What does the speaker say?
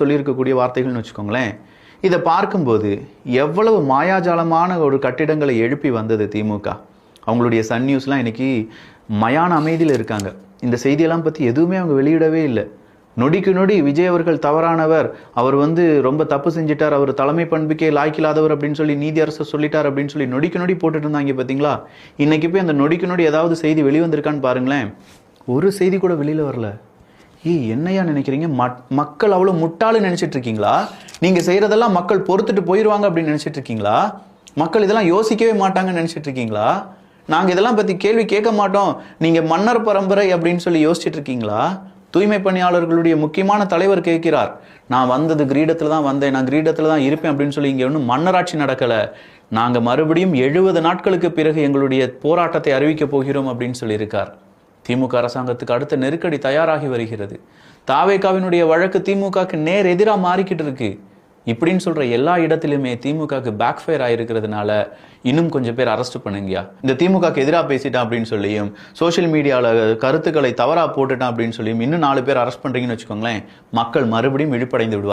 சொல்லியிருக்கக்கூடிய வார்த்தைகள்னு வச்சுக்கோங்களேன். இதை பார்க்கும்போது எவ்வளவு மாயாஜாலமான ஒரு கட்டிடங்களை எழுப்பி வந்தது திமுக. அவங்களுடைய சன் நியூஸ்லாம் இன்னைக்கு மயான அமைதியில் இருக்காங்க. இந்த செய்தியெல்லாம் பற்றி எதுவுமே அவங்க வெளியிடவே இல்லை. நொடிக்கு நொடி விஜய் அவர்கள் தவறானவர், அவர் ரொம்ப தப்பு செஞ்சிட்டார், அவர் தலைமை பண்புக்கே லாய்க்கில்லாதவர் அப்படின்னு சொல்லி நீதி அரசு சொல்லிட்டார் அப்படின்னு சொல்லி நொடிக்கு நொடி போட்டுட்டு இருந்தாங்க பார்த்தீங்களா. இன்னைக்கு போய் அந்த நொடிக்கு நொடி ஏதாவது செய்தி வெளிவந்திருக்கான்னு பாருங்களேன். ஒரு செய்தி கூட வெளியில் வரல. என்னையா நினைக்கிறீங்க? மக்கள் அவ்வளோ முட்டாளு நினைச்சிட்டு இருக்கீங்களா? நீங்க செய்யறதெல்லாம் மக்கள் பொறுத்துட்டு போயிடுவாங்க அப்படின்னு நினைச்சிட்டு இருக்கீங்களா? மக்கள் இதெல்லாம் யோசிக்கவே மாட்டாங்கன்னு நினைச்சிட்டு இருக்கீங்களா? நாங்க இதெல்லாம் பத்தி கேள்வி கேட்க மாட்டோம், நீங்க மன்னர் பரம்பரை அப்படின்னு சொல்லி யோசிச்சுட்டு இருக்கீங்களா? தூய்மை பணியாளர்களுடைய முக்கியமான தலைவர் கேட்கிறார், நான் வந்தது கிரீடத்துல தான் வந்தேன், நான் கிரீடத்துல தான் இருப்பேன் அப்படின்னு சொல்லி இங்க ஒன்றும் மன்னராட்சி நடக்கல, நாங்க மறுபடியும் 70 நாட்களுக்கு பிறகு எங்களுடைய போராட்டத்தை அறிவிக்க போகிறோம் அப்படின்னு சொல்லியிருக்கார். திமுக அரசாங்கத்துக்கு அடுத்த நெருக்கடி தயாராகி வருகிறது. தாவேகாவினுடைய வழக்கு திமுகக்கு நேர் எதிராக மாறிக்கிட்டு இருக்கு. இப்படின்னு சொல்ற எல்லா இடத்திலுமே திமுகக்கு பேக் ஃபயர் ஆயிருக்கிறதுனால இன்னும் கொஞ்சம் பேர் அரெஸ்ட் பண்ணுங்கயா. இந்த திமுகக்கு எதிராக பேசிட்டான் அப்படின்னு சொல்லியும் சோசியல் மீடியாவில் கருத்துக்களை தவறா போட்டுட்டான் அப்படின்னு சொல்லியும் இன்னும் 4 பேர் அரெஸ்ட் பண்றீங்கன்னு வச்சுக்கோங்களேன், மக்கள் மறுபடியும் விழிப்படைந்து விடுவார்.